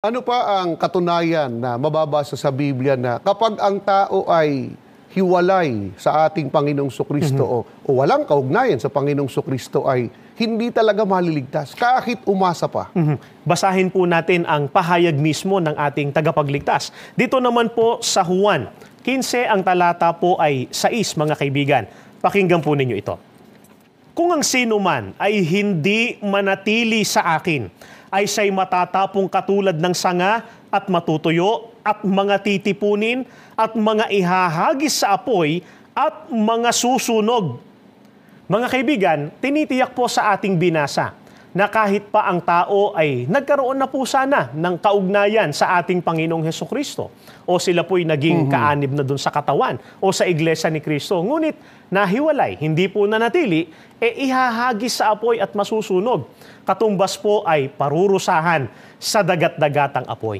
Ano pa ang katunayan na mababasa sa Biblia na kapag ang tao ay hiwalay sa ating Panginoong Sukristo o walang kaugnayan sa Panginoong Sukristo ay hindi talaga maliligtas kahit umasa pa? Basahin po natin ang pahayag mismo ng ating tagapagligtas. Dito naman po sa Juan 15, ang talata po ay 6, mga kaibigan. Pakinggan po ninyo ito. Kung ang sino man ay hindi manatili sa akin, ay siya'y matatapong katulad ng sanga at matutuyo at mga titipunin at mga ihahagis sa apoy at mga susunog. Mga kaibigan, tinitiyak po sa ating binasa na kahit pa ang tao ay nagkaroon na po sana ng kaugnayan sa ating Panginoong Hesukristo o sila po'y naging kaanib na dun sa katawan o sa iglesia ni Kristo, ngunit nahiwalay, hindi po nanatili, ihahagis sa apoy at masusunog. Katumbas po ay parurusahan sa dagat-dagatang apoy.